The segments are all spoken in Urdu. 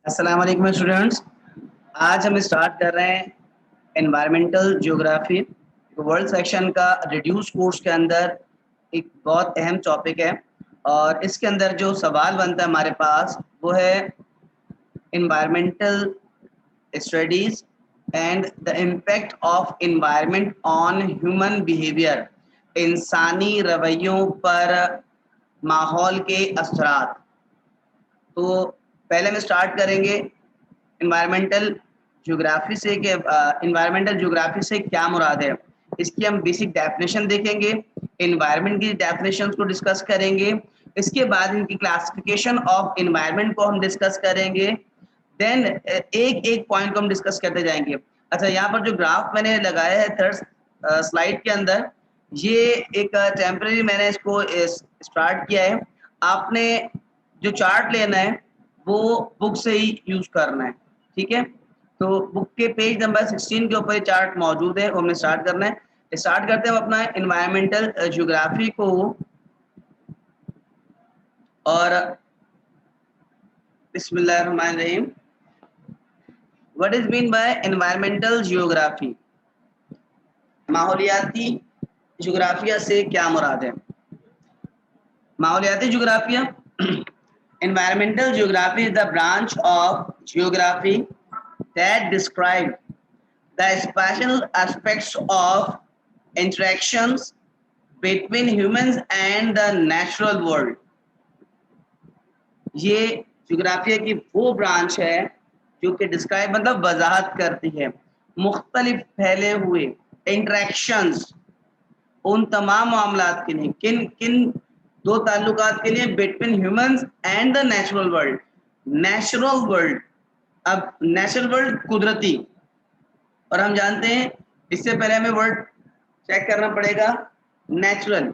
السلام علیکم اسٹوڈینٹس. آج ہم اسٹارٹ کر رہے ہیں انوائرمنٹل جیوگرافی. ورلڈ سیکشن کا ریڈیوس کورس کے اندر ایک بہت اہم ٹاپک ہے اور اس کے اندر جو سوال بنتا ہے ہمارے پاس وہ ہے environmental studies and the impact of environment on human behaviour. انسانی رویوں پر ماحول کے اثرات. تو پہلے ہم اسٹارٹ کریں گے انوائرمنٹل جیوگرافی سے کہ انوائرمنٹل جیوگرافی سے کیا مراد ہے. اس کی ہم بیسک ڈیفینیشن دیکھیں گے, انوائرمنٹ کی ڈیفینیشن کو ڈسکس کریں گے, اس کے بعد ان کی کلاسیفیکیشن آف انوائرمنٹ کو ہم ڈسکس کریں گے. دین ایک ایک پوائنٹ کو ہم ڈسکس کرتے جائیں گے. اچھا, یہاں پر جو گراف میں نے لگایا ہے تھرڈ سلائڈ کے اندر, یہ ایک ٹیمپرری میں نے اس کو اسٹارٹ کیا ہے. آپ نے جو چارٹ لینا ہے وہ بک سے ہی یوز کرنا ہے, ٹھیک ہے. تو بک کے پیج نمبر 16 کے اوپر یہ چارٹ موجود ہے, وہ ہم نے اسٹارٹ کرنا ہے. اسٹارٹ کرتے ہیں اپنا انوائرمنٹل جیوگرافی کو. اور بسم اللہ الرحمن الرحیم. What is mean by environmental geography؟ ماحولیاتی جغرافیہ سے کیا مراد ہے؟ ماحولیاتی جغرافیہ environmental geography is the branch of geography that describe the spatial aspects of interactions between humans and the natural world. یہ جغرافیہ کی وہ برانچ ہے جو کہ ڈسکرائب مطلب وضاحت کرتی ہے مختلف پھیلے ہوئے انٹریکشنز, ان تمام معاملات کے لیے, کن کن دو تعلقات کے لیے, between humans and the natural world. Natural world, اب نیچرل ورلڈ قدرتی, اور ہم جانتے ہیں اس سے پہلے ہمیں ورڈ چیک کرنا پڑے گا. نیچرل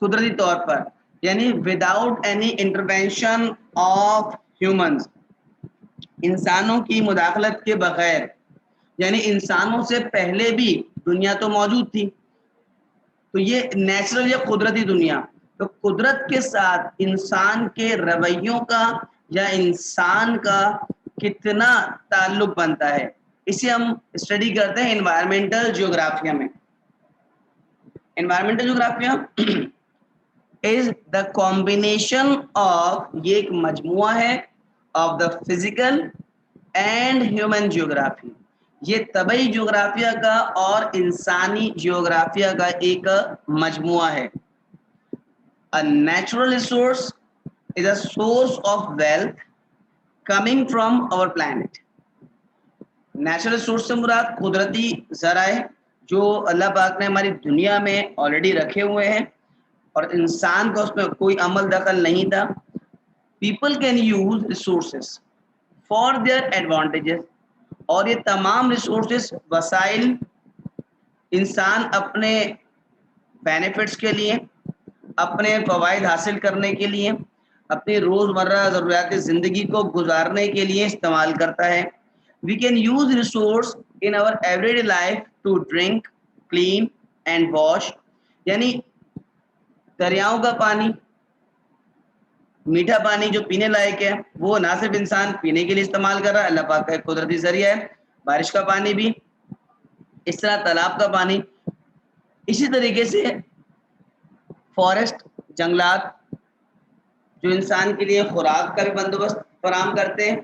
قدرتی طور پر, یعنی without any intervention of humans, انسانوں کی مداخلت کے بغیر, یعنی انسانوں سے پہلے بھی دنیا تو موجود تھی. تو یہ نیچرل یا قدرتی دنیا. تو قدرت کے ساتھ انسان کے رویوں کا یا انسان کا کتنا تعلق بنتا ہے, اسے ہم اسٹڈی کرتے ہیں انوائرمنٹل جیوگرافیہ میں. Environmental geography is the combination of, یہ ایک مجموعہ ہے, of the physical and human geography. یہ طبعی جغرافیہ کا اور انسانی جغرافیہ کا ایک مجموعہ ہے. A natural resource is a source of wealth coming from our planet. Natural resource سے مراد قدرتی ذرائع جو اللہ پاک نے ہماری دنیا میں آلریڈی رکھے ہوئے ہیں اور انسان کا اس میں کوئی عمل دخل نہیں تھا. People can use resources for their advantages, اور یہ تمام ریسورسز وسائل انسان اپنے بینیفٹس کے لیے, اپنے فوائد حاصل کرنے کے لیے, اپنی روزمرہ ضروریات زندگی کو گزارنے کے لیے استعمال کرتا ہے. We can use resource in our everyday life to drink, clean and wash. یعنی دریاؤں کا پانی, میٹھا پانی جو پینے لائق ہے, وہ نہ صرف انسان پینے کے لیے استعمال کر رہا ہے, اللہ پاک کا ایک قدرتی ذریعہ ہے. بارش کا پانی بھی, اس طرح تالاب کا پانی. اسی طریقے سے فارسٹ, جنگلات جو انسان کے لیے خوراک کا بھی بندوبست فراہم کرتے ہیں,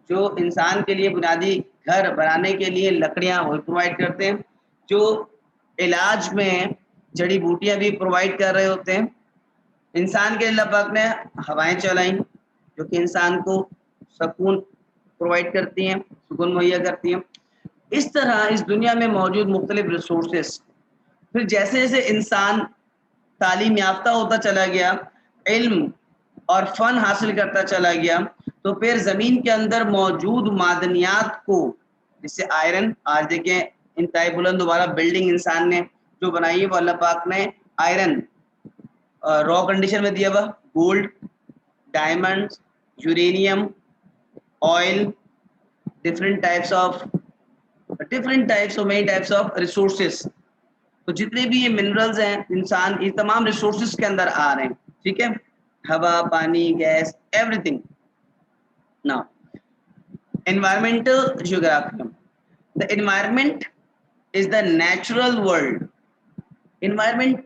جو انسان کے لیے بنیادی گھر بنانے کے لیے لکڑیاں وہ پرووائڈ کرتے ہیں, جو علاج میں جڑی بوٹیاں بھی پرووائڈ کر رہے ہوتے ہیں. انسان کے اللہ پاک نے ہوائیں چلائیں جو کہ انسان کو سکون پرووائڈ کرتی ہیں, سکون مہیا کرتی ہیں. اس طرح اس دنیا میں موجود مختلف ریسورسز, پھر جیسے جیسے انسان تعلیم یافتہ ہوتا چلا گیا, علم اور فن حاصل کرتا چلا گیا, تو پھر زمین کے اندر موجود معدنیات کو, جس سے آئرن, آج دیکھیں انتہائی بلند دوبارہ بلڈنگ انسان نے جو بنائی ہے وہ اللہ پاک نے آئرن را کنڈیشن میں دیا ہوا, gold, diamond, uranium, oil, different types of many types of resources. تو جتنے بھی یہ منرلز ہیں انسان یہ تمام ریسورسز کے اندر آ رہے ہیں, ٹھیک ہے. ہوا, پانی, گیس, everything. Now environmental geography. The environment is the natural world. Environment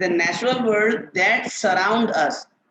The natural world that surround us.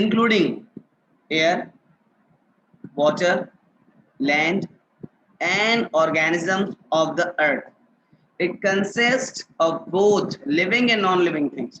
including air, water, land and organisms of the earth. It consists of both living and non-living things.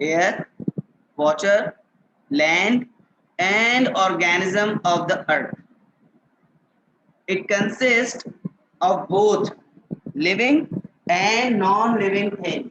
air, water, land and organism of the earth. It consists of both living and non-living things.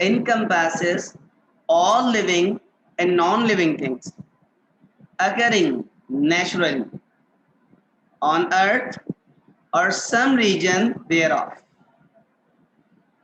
encompasses all living and non-living things occurring naturally on earth or some region thereof.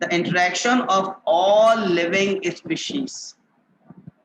the interaction of all living species.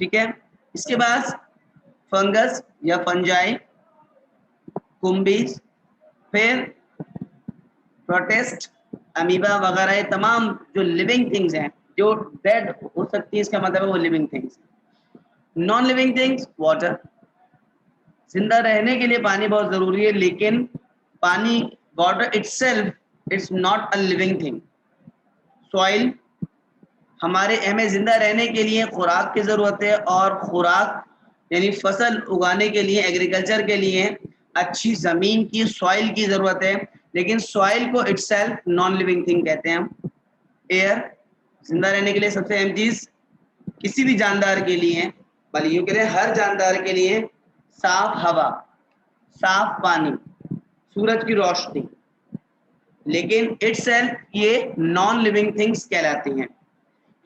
ٹھیک ہے. اس کے بعد فنگس یا فنجائی, کمبیز, پھر پروٹسٹ, امیبا وغیرہ, یہ تمام جو لیونگ تھنگز ہیں جو ڈیڈ ہو سکتی ہے, اس کا مطلب ہے وہ living things. Non living things, water, زندہ رہنے کے لیے پانی بہت ضروری ہے, لیکن پانی water itself it's not a living thing. Soil, ہمیں زندہ رہنے کے لیے خوراک کی ضرورت ہے, اور خوراک یعنی فصل اگانے کے لیے, ایگریکلچر کے لیے اچھی زمین کی, سوائل کی ضرورت ہے, لیکن سوائل کو itself non living thing کہتے ہیں ہم. ایئر, زندہ رہنے کے لیے سب سے اہم چیز کسی بھی جاندار کے لیے, بلکہ یوں کہ ہر جاندار کے لیے صاف ہوا, صاف پانی, سورج کی روشنی, لیکن اٹ سیلف یہ نان لیونگ تھنگس کہلاتی ہیں,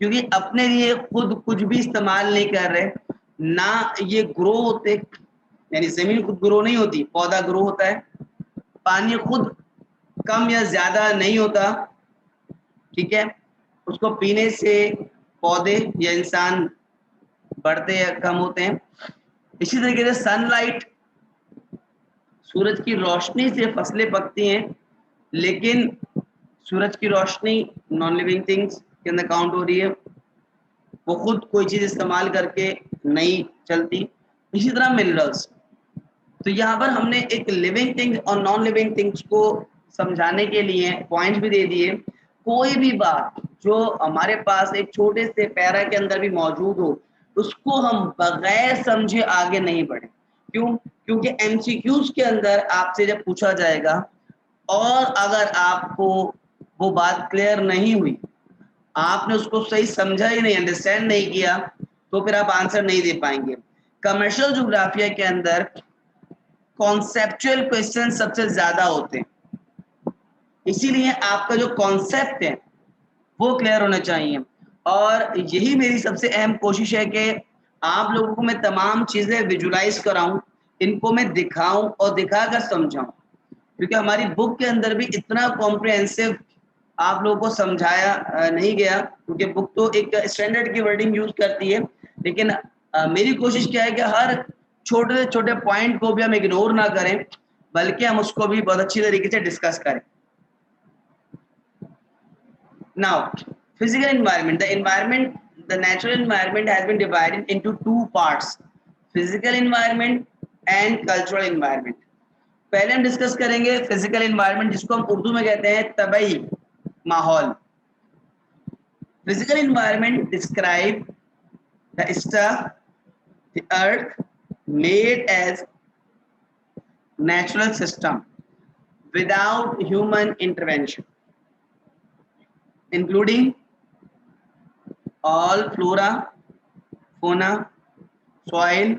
کیونکہ اپنے لیے خود کچھ بھی استعمال نہیں کر رہے, نہ یہ گرو ہوتے, یعنی زمین خود گرو نہیں ہوتی, پودا گرو ہوتا ہے. پانی خود کم یا زیادہ نہیں ہوتا, ٹھیک ہے, اس کو پینے سے پودے یا انسان بڑھتے یا کم ہوتے ہیں. اسی طریقے سے سن لائٹ, سورج کی روشنی سے فصلیں پکتی ہیں, لیکن سورج کی روشنی نان لیونگ تھنگس کے اندر کاؤنٹ ہو رہی ہے, وہ خود کوئی چیز استعمال کر کے نہیں چلتی. اسی طرح منرلس. تو یہاں پر ہم نے ایک لیونگ تھنگ اور نان لیونگ تھنگس کو سمجھانے کے لیے پوائنٹس بھی دے دیے. کوئی بھی بات جو ہمارے پاس ایک چھوٹے سے پیرا کے اندر بھی موجود ہو, اس کو ہم بغیر سمجھے آگے نہیں بڑھیں. کیوں؟ کیونکہ ایم سی کیوز کے اندر آپ سے جب پوچھا جائے گا اور اگر آپ کو وہ بات کلیئر نہیں ہوئی, آپ نے اس کو صحیح سمجھا ہی نہیں, انڈرسٹینڈ نہیں کیا, تو پھر آپ آنسر نہیں دے پائیں گے. کمرشل جغرافیہ کے اندر کانسیپچل کوسچن سب سے زیادہ ہوتے ہیں, اسی لیے آپ کا جو کانسیپٹ ہے وہ کلیئر ہونا چاہیے. اور یہی میری سب سے اہم کوشش ہے کہ آپ لوگوں کو میں تمام چیزیں ویژولائز کراؤں, ان کو میں دکھاؤں اور دکھا کر سمجھاؤں, کیونکہ ہماری بک کے اندر بھی اتنا کمپریہنسو آپ لوگوں کو سمجھایا نہیں گیا, کیونکہ بک تو ایک اسٹینڈرڈ کی ورڈنگ یوز کرتی ہے, لیکن میری کوشش کیا ہے کہ ہر چھوٹے سے چھوٹے پوائنٹ کو بھی ہم اگنور نہ کریں, بلکہ ہم اس کو بھی بہت اچھی طریقے سے ڈسکس کریں. Now, physical environment. The natural environment has been divided into two parts: physical environment and cultural environment. پہلے ہم ڈسکس کریں گے فزیکل انوائرمنٹ, جس کو ہم اردو میں کہتے ہیں طبعی ماحول. Physical environment describe the stuff the earth made as natural system without human intervention, including all flora, fauna, soil,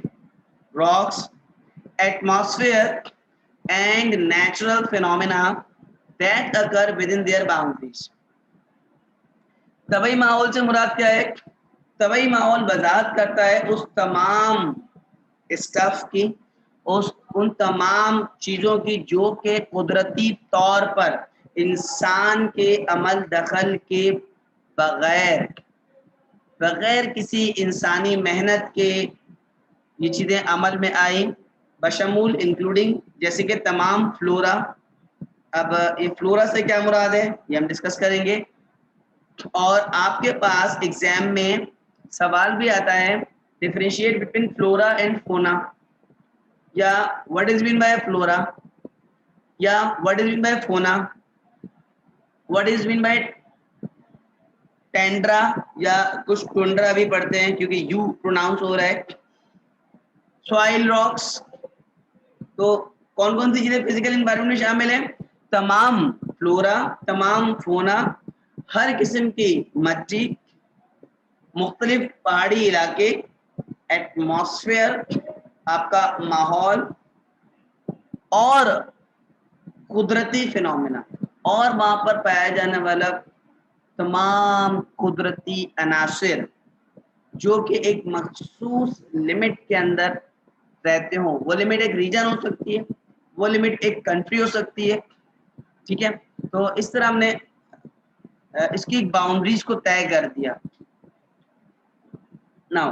rocks, atmosphere, and natural phenomena that occur within their boundaries. طبعی ماحول سے مراد کیا ہے؟ طبعی ماحول وضاحت کرتا ہے اس تمام اسٹف کی, ان تمام چیزوں کی جو کہ قدرتی طور پر انسان کے عمل دخل کے بغیر کسی انسانی محنت کے یہ چیزیں عمل میں آئیں, بشمول انکلوڈنگ, جیسے کہ تمام فلورا. اب یہ فلورا سے کیا مراد ہے یہ ہم ڈسکس کریں گے. اور آپ کے پاس ایگزام میں سوال بھی آتا ہے, differentiate between flora and fauna, یا what is mean by flora, یا what is mean by fauna, what is mean by ٹینڈرا, یا کچھ ٹونڈرا بھی پڑھتے ہیں کیونکہ یو پروناؤنس ہو رہا ہے. Soil, rocks. تو کون کون سی چیزیں فزیکل انوائرمنٹ میں شامل ہیں؟ تمام فلورا, تمام فونا, ہر قسم کی مٹی, مختلف پہاڑی علاقے, ایٹماسفیئر آپ کا ماحول, اور قدرتی فینومینا, اور وہاں پر پایا جانے والا تمام قدرتی عناصر جو کہ ایک مخصوص لمٹ کے اندر رہتے ہوں. وہ لمٹ ایک ریجن ہو سکتی ہے, وہ لمٹ ایک کنٹری ہو سکتی ہے, ٹھیک ہے. تو اس طرح ہم نے اس کی باؤنڈریز کو طے کر دیا. Now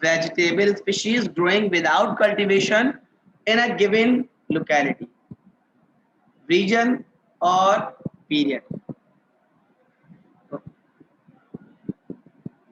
vegetable species growing without cultivation in a given locality, region or period.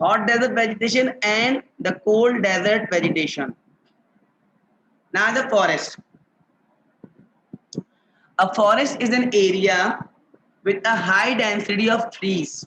hot desert vegetation and the cold desert vegetation. Now the forest. A forest is an area with a high density of trees.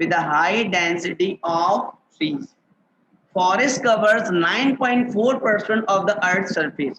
with a high density of trees. Forest covers 9.4% of the Earth's surface.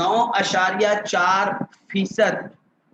9.4%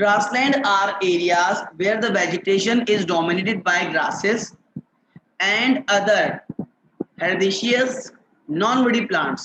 Grassland are areas where the vegetation is dominated by grasses and other herbaceous non-woody plants.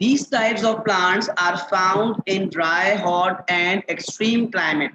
These types of plants are found in dry, hot and extreme climate.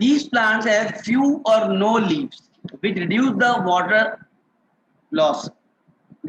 These plants have few or no leaves, which reduce the water loss.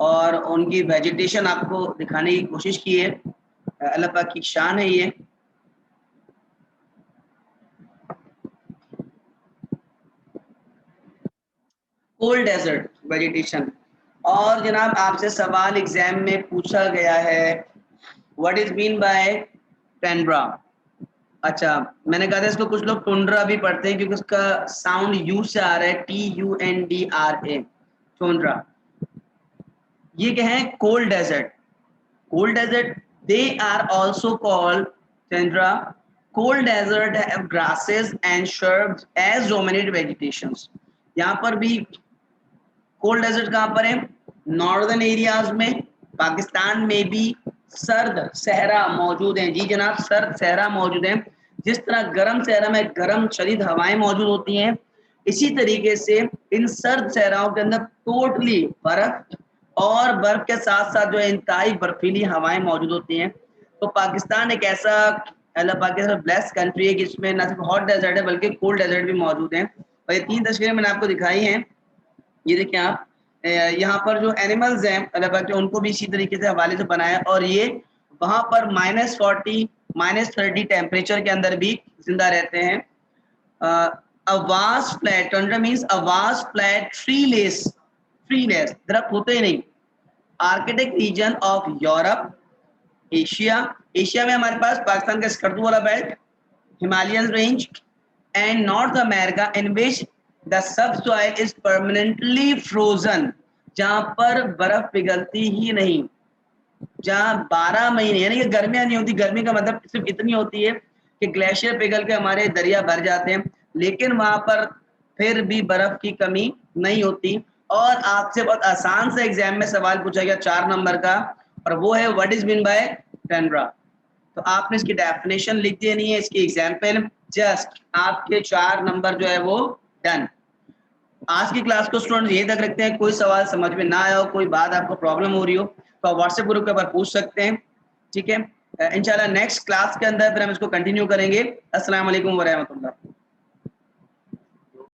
اور ان کی ویجیٹیشن آپ کو دکھانے کی کوشش کی ہے. اللہ پاک کی شان ہے یہ. Cold desert vegetation. اور جناب آپ سے سوال ایگزام میں پوچھا گیا ہے واٹ از مین بائی ٹینڈرا. اچھا میں نے کہا تھا اس کو کچھ لوگ ٹونڈرا بھی پڑھتے ہیں کیونکہ اس کا ساؤنڈ یو سے آ رہا ہے, TUNDRA, ٹونڈرا. یہ کہ ہیں cold desert. Cold desert they are also called tundra. Cold desert have grasses and shrubs as dominant vegetations. یہاں پر بھی کولڈ ڈیزرٹ کہاں پر ہے؟ ناردرن ایریاز میں, پاکستان میں بھی سرد صحرا موجود ہیں. جی جناب سرد صحرا موجود ہیں. جس طرح گرم صحرا میں گرم شدید ہوائیں موجود ہوتی ہیں, اسی طریقے سے ان سرد صحراؤں کے اندر ٹوٹلی برف اور برف کے ساتھ ساتھ جو انتہائی برفیلی ہوائیں موجود ہوتی ہیں. تو پاکستان ایک ایسا اللہ پاک کی طرف بلیس کنٹری ہے کہ اس میں نہ صرف ہاٹ ڈیزرٹ ہے بلکہ کولڈ ڈیزرٹ بھی موجود ہیں. اور یہ 3 تصویریں میں نے آپ کو دکھائی ہیں. یہ دیکھیں آپ یہاں پر جو اینیملز ہیں اللہ پاک نے ان کو بھی اسی طریقے سے حوالے سے بنایا, اور یہ وہاں پر -40 -30 ٹیمپریچر کے اندر بھی زندہ رہتے ہیں. A vast flat tundra means a vast flat treeless درخت ہوتے ہی نہیں. Arctic region of Europe, Asia میں ہمارے پاس پاکستان کا اسکردو والا belt, Himalayan range and North America in which the subsoil is permanently frozen, جہاں پر برف پگھلتی ہی نہیں, جہاں 12 مہینے یعنی کہ گرمیاں نہیں ہوتی. گرمی کا مطلب صرف اتنی ہوتی ہے کہ گلیشیئر پگھل کے ہمارے دریا بھر جاتے ہیں, لیکن وہاں پر پھر بھی برف کی کمی نہیں ہوتی. اور آپ سے بہت آسان سے ایگزام میں سوال پوچھا گیا 4 نمبر کا, اور وہ ہے واٹ از مین بائی ٹینڈرا. تو آپ نے اس کی ڈیفینیشن لکھ دینی ہے, اس کی ایگزامپل, جسٹ آپ کے 4 نمبر جو ہے وہ ڈن. آج کی کلاس کو اسٹوڈنٹ یہی تک رکھتے ہیں. کوئی سوال سمجھ میں نہ آیا ہو, کوئی بات آپ کو پرابلم ہو رہی ہو تو آپ واٹس ایپ گروپ کے اوپر پوچھ سکتے ہیں. ٹھیک ہے, انشاءاللہ نیکسٹ کلاس کے اندر پھر ہم اس کو کنٹینیو کریں گے. السلام علیکم ورحمۃ اللہ.